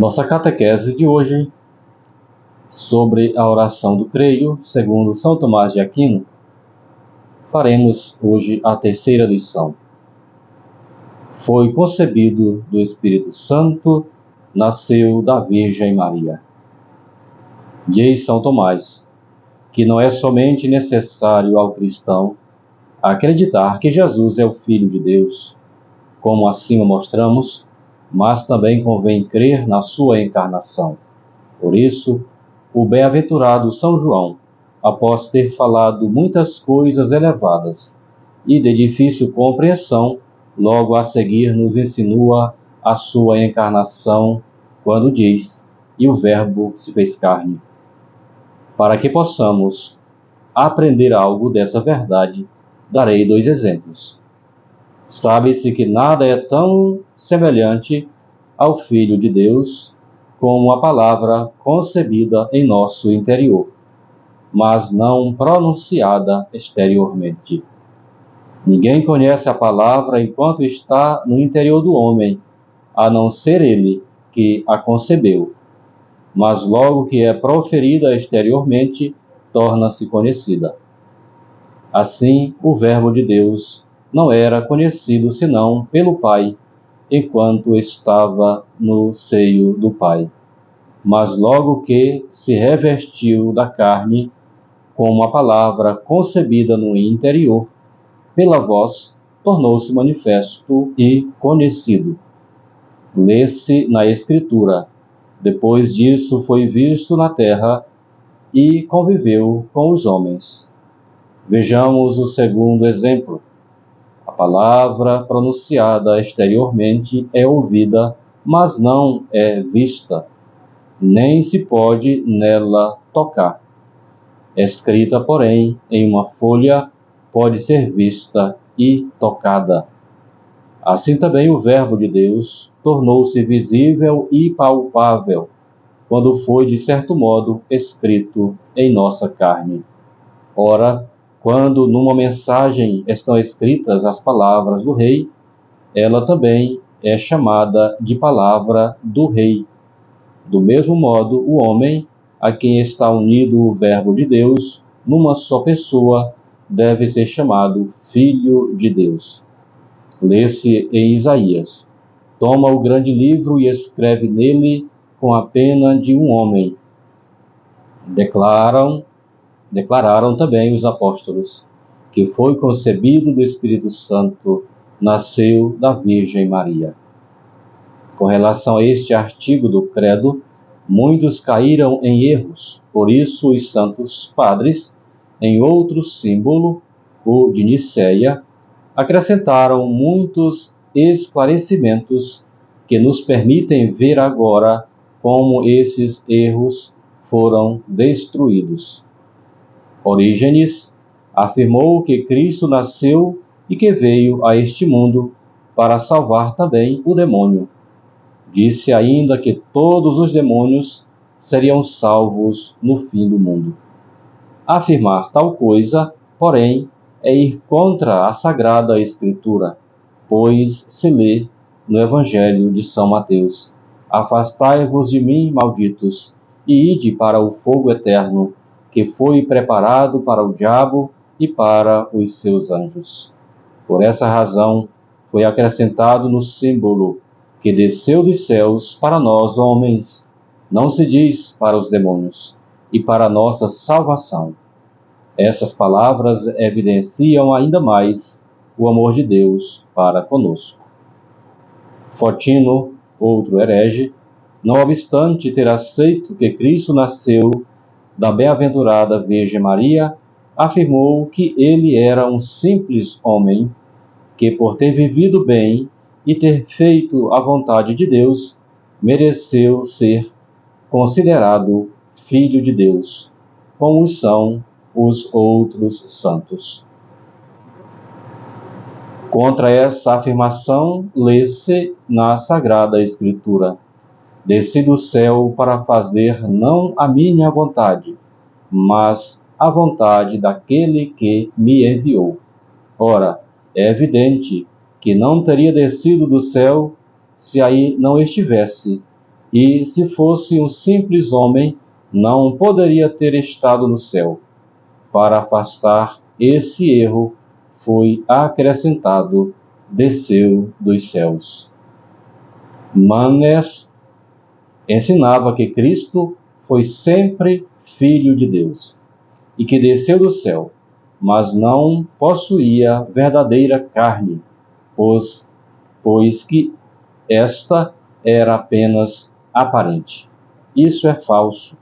Nossa catequese de hoje, sobre a oração do creio, segundo São Tomás de Aquino, faremos hoje a terceira lição. Foi concebido do Espírito Santo, nasceu da Virgem Maria. Diz São Tomás que não é somente necessário ao cristão acreditar que Jesus é o Filho de Deus, como assim o mostramos, mas também convém crer na sua encarnação. Por isso, o bem-aventurado São João, após ter falado muitas coisas elevadas e de difícil compreensão, logo a seguir nos insinua a sua encarnação, quando diz: "E o Verbo se fez carne". Para que possamos aprender algo dessa verdade, darei 2 exemplos. Sabe-se que nada é tão semelhante ao Filho de Deus como a palavra concebida em nosso interior, mas não pronunciada exteriormente. Ninguém conhece a palavra enquanto está no interior do homem, a não ser ele que a concebeu. Mas logo que é proferida exteriormente, torna-se conhecida. Assim, o Verbo de Deus não era conhecido senão pelo Pai, enquanto estava no seio do Pai. Mas logo que se revestiu da carne, como a palavra concebida no interior, pela voz, tornou-se manifesto e conhecido. Lê-se na Escritura: depois disso foi visto na terra e conviveu com os homens. Vejamos o segundo exemplo. A palavra pronunciada exteriormente é ouvida, mas não é vista, nem se pode nela tocar. Escrita, porém, em uma folha, pode ser vista e tocada. Assim também o Verbo de Deus tornou-se visível e palpável, quando foi, de certo modo, escrito em nossa carne. Ora, quando numa mensagem estão escritas as palavras do Rei, ela também é chamada de palavra do Rei. Do mesmo modo, o homem, a quem está unido o Verbo de Deus, numa só pessoa, deve ser chamado Filho de Deus. Lê-se em Isaías: toma o grande livro e escreve nele com a pena de um homem. Declararam também os apóstolos que foi concebido do Espírito Santo, nasceu da Virgem Maria. Com relação a este artigo do Credo, muitos caíram em erros, por isso os santos padres, em outro símbolo, o de Nicéia, acrescentaram muitos esclarecimentos que nos permitem ver agora como esses erros foram destruídos. Orígenes afirmou que Cristo nasceu e que veio a este mundo para salvar também o demônio. Disse ainda que todos os demônios seriam salvos no fim do mundo. Afirmar tal coisa, porém, é ir contra a Sagrada Escritura, pois se lê no Evangelho de São Mateus: afastai-vos de mim, malditos, e ide para o fogo eterno, que foi preparado para o diabo e para os seus anjos. Por essa razão, foi acrescentado no símbolo que desceu dos céus para nós, homens, não se diz para os demônios, e para a nossa salvação. Essas palavras evidenciam ainda mais o amor de Deus para conosco. Fotino, outro herege, não obstante ter aceito que Cristo nasceu da bem-aventurada Virgem Maria, afirmou que ele era um simples homem que, por ter vivido bem e ter feito a vontade de Deus, mereceu ser considerado Filho de Deus, como são os outros santos. Contra essa afirmação, lê-se na Sagrada Escritura: desci do céu para fazer não a minha vontade, mas a vontade daquele que me enviou. Ora, é evidente que não teria descido do céu se aí não estivesse, e, se fosse um simples homem, não poderia ter estado no céu. Para afastar esse erro, foi acrescentado: desceu dos céus. Manes ensinava que Cristo foi sempre Filho de Deus e que desceu do céu, mas não possuía verdadeira carne, pois que esta era apenas aparente. Isso é falso.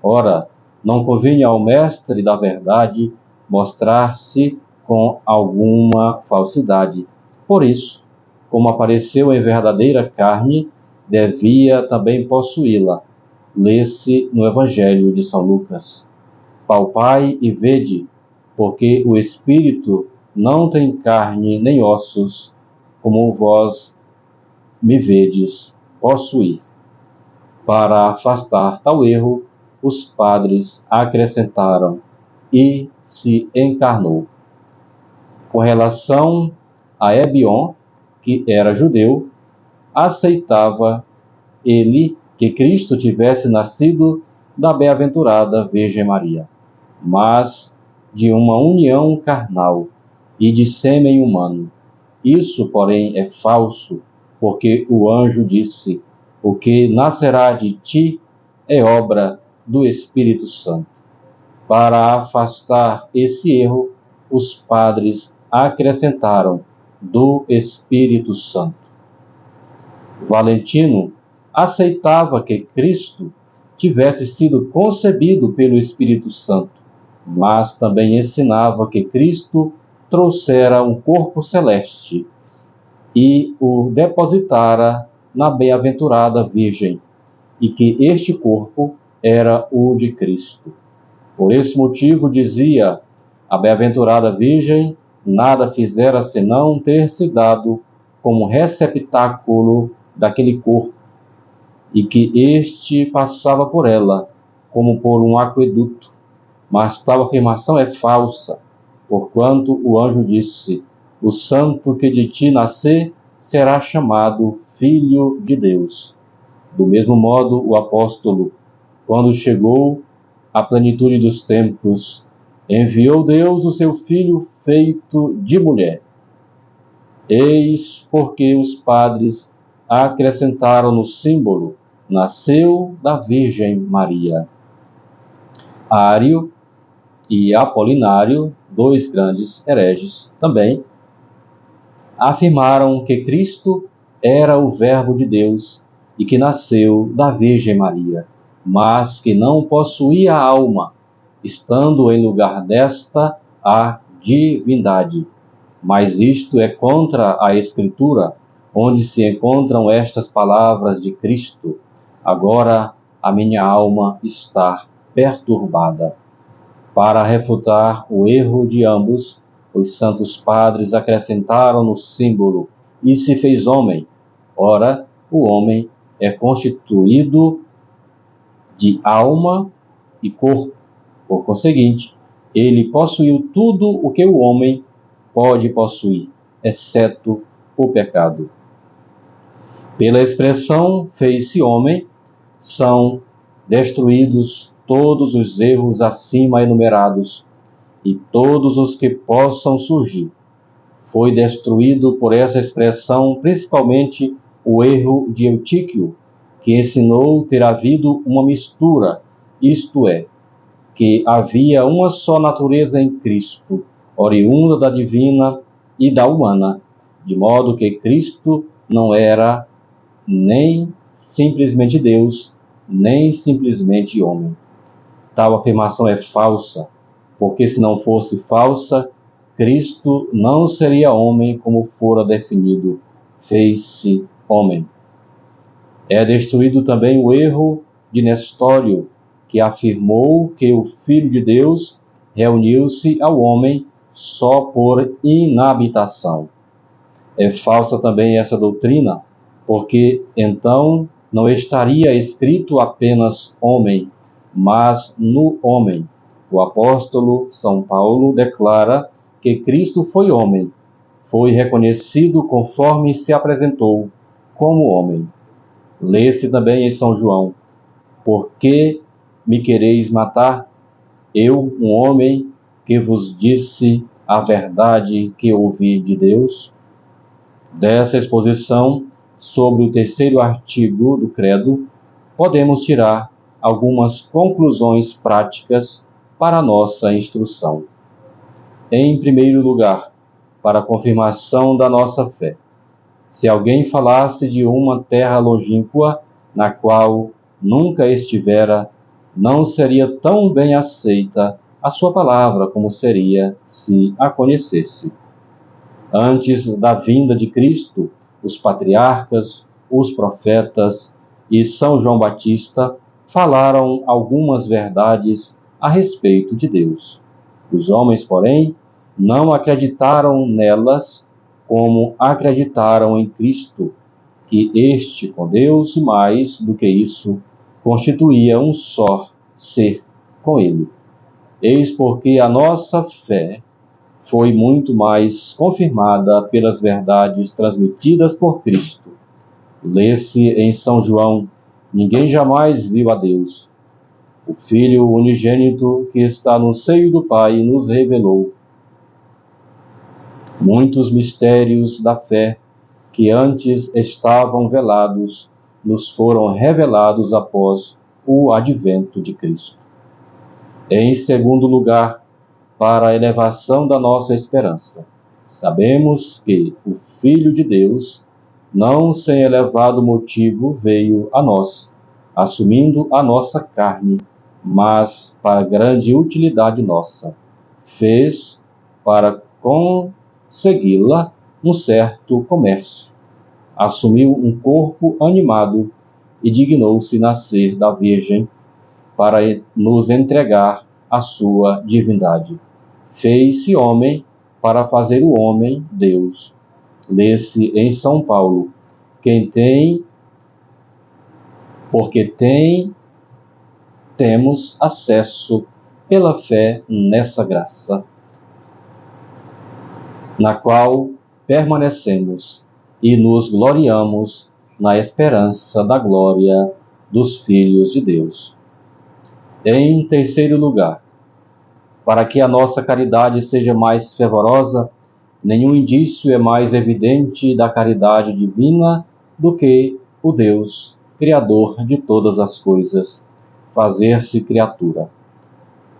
Ora, não convinha ao mestre da verdade mostrar-se com alguma falsidade. Por isso, como apareceu em verdadeira carne, devia também possuí-la. Lê-se no Evangelho de São Lucas. Palpai e vede, porque o Espírito não tem carne nem ossos, como vós me vedes possuir. Para afastar tal erro, os padres acrescentaram: e se encarnou. Com relação a Ebion, que era judeu, aceitava ele que Cristo tivesse nascido da bem-aventurada Virgem Maria, mas de uma união carnal e de sêmen humano. Isso, porém, é falso, porque o anjo disse: o que nascerá de ti é obra do Espírito Santo. Para afastar esse erro, os padres acrescentaram: do Espírito Santo. Valentino aceitava que Cristo tivesse sido concebido pelo Espírito Santo, mas também ensinava que Cristo trouxera um corpo celeste e o depositara na bem-aventurada Virgem, e que este corpo era o de Cristo. Por esse motivo dizia: a bem-aventurada Virgem nada fizera senão ter se dado como receptáculo daquele corpo, e que este passava por ela como por um aqueduto. Mas tal afirmação é falsa, porquanto o anjo disse: o santo que de ti nascer será chamado Filho de Deus. Do mesmo modo, o apóstolo, quando chegou à plenitude dos tempos, enviou Deus o seu Filho feito de mulher. Eis porque os padres acrescentaram no símbolo: nasceu da Virgem Maria. Ário e Apolinário, dois grandes hereges também, afirmaram que Cristo era o Verbo de Deus e que nasceu da Virgem Maria, mas que não possuía alma, estando em lugar desta a divindade. Mas isto é contra a Escritura, onde se encontram estas palavras de Cristo: agora a minha alma está perturbada. Para refutar o erro de ambos, os santos padres acrescentaram no símbolo: e se fez homem. Ora, o homem é constituído de alma e corpo. Por conseguinte, ele possuiu tudo o que o homem pode possuir, exceto o pecado. Pela expressão fez-se homem, são destruídos todos os erros acima enumerados e todos os que possam surgir. Foi destruído por essa expressão principalmente o erro de Eutíquio, que ensinou ter havido uma mistura, isto é, que havia uma só natureza em Cristo, oriunda da divina e da humana, de modo que Cristo não era nem simplesmente Deus, nem simplesmente homem. Tal afirmação é falsa, porque se não fosse falsa, Cristo não seria homem como fora definido: fez-se homem. É destruído também o erro de Nestório, que afirmou que o Filho de Deus reuniu-se ao homem só por inabitação. É falsa também essa doutrina, porque então não estaria escrito apenas homem, mas no homem. O apóstolo São Paulo declara que Cristo foi homem, foi reconhecido conforme se apresentou como homem. Lê-se também em São João: Por que me quereis matar? Eu, um homem que vos disse a verdade que ouvi de Deus. Dessa exposição sobre o terceiro artigo do Credo, podemos tirar algumas conclusões práticas para a nossa instrução. Em primeiro lugar, para a confirmação da nossa fé. Se alguém falasse de uma terra longínqua, na qual nunca estivera, não seria tão bem aceita a sua palavra como seria se a conhecesse. Antes da vinda de Cristo, os patriarcas, os profetas e São João Batista falaram algumas verdades a respeito de Deus. Os homens, porém, não acreditaram nelas como acreditaram em Cristo, que este, com Deus e mais do que isso, constituía um só ser com Ele. Eis porque a nossa fé foi muito mais confirmada pelas verdades transmitidas por Cristo. Lê-se em São João: ninguém jamais viu a Deus. O Filho unigênito que está no seio do Pai nos revelou muitos mistérios da fé que antes estavam velados, nos foram revelados após o advento de Cristo. Em segundo lugar, para a elevação da nossa esperança. Sabemos que o Filho de Deus, não sem elevado motivo, veio a nós, assumindo a nossa carne, mas para grande utilidade nossa. Fez, para consegui-la, um certo comércio. Assumiu um corpo animado e dignou-se nascer da Virgem para nos entregar a sua divindade. Fez-se homem para fazer o homem Deus. Lê-se em São Paulo: porque temos acesso pela fé nessa graça, na qual permanecemos e nos gloriamos na esperança da glória dos filhos de Deus. Em terceiro lugar, para que a nossa caridade seja mais fervorosa, nenhum indício é mais evidente da caridade divina do que o Deus, Criador de todas as coisas, fazer-se criatura.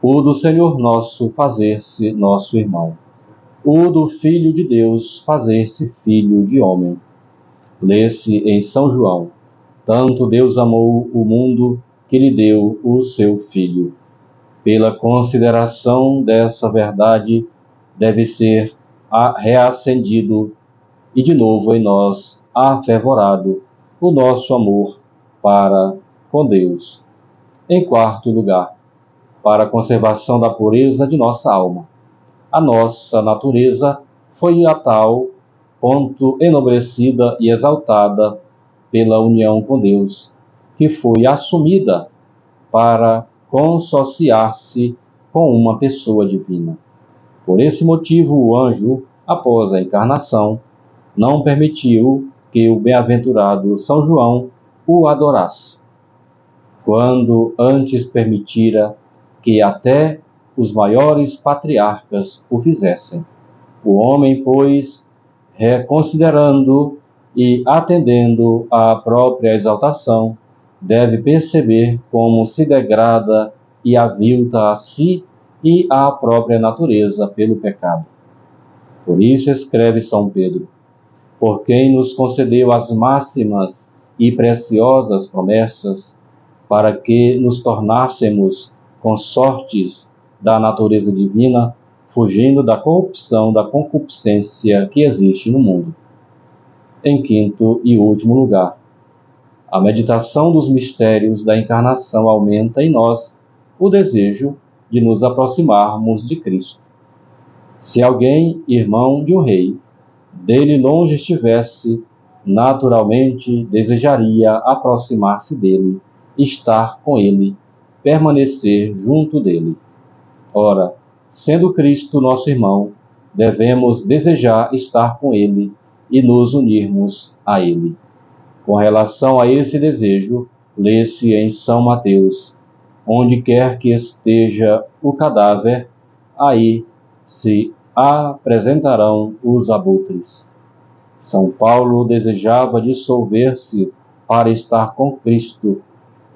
O do Senhor nosso, fazer-se nosso irmão. O do Filho de Deus, fazer-se filho de homem. Lê-se em São João: tanto Deus amou o mundo que lhe deu o seu Filho. Pela consideração dessa verdade, deve ser reacendido e de novo em nós afervorado o nosso amor para com Deus. Em quarto lugar, para a conservação da pureza de nossa alma. A nossa natureza foi a tal ponto enobrecida e exaltada pela união com Deus, que foi assumida para consociar-se com uma pessoa divina. Por esse motivo, o anjo, após a encarnação, não permitiu que o bem-aventurado São João o adorasse, quando antes permitira que até os maiores patriarcas o fizessem. O homem, pois, reconsiderando e atendendo à própria exaltação, deve perceber como se degrada e avilta a si e à própria natureza pelo pecado. Por isso escreve São Pedro: por quem nos concedeu as máximas e preciosas promessas, para que nos tornássemos consortes da natureza divina, fugindo da corrupção, da concupiscência que existe no mundo. Em quinto e último lugar, a meditação dos mistérios da encarnação aumenta em nós o desejo de nos aproximarmos de Cristo. Se alguém, irmão de um rei, dele longe estivesse, naturalmente desejaria aproximar-se dele, estar com ele, permanecer junto dele. Ora, sendo Cristo nosso irmão, devemos desejar estar com ele e nos unirmos a ele. Com relação a esse desejo, lê-se em São Mateus: onde quer que esteja o cadáver, aí se apresentarão os abutres. São Paulo desejava dissolver-se para estar com Cristo.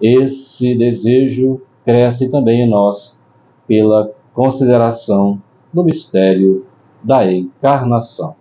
Esse desejo cresce também em nós pela consideração do mistério da encarnação.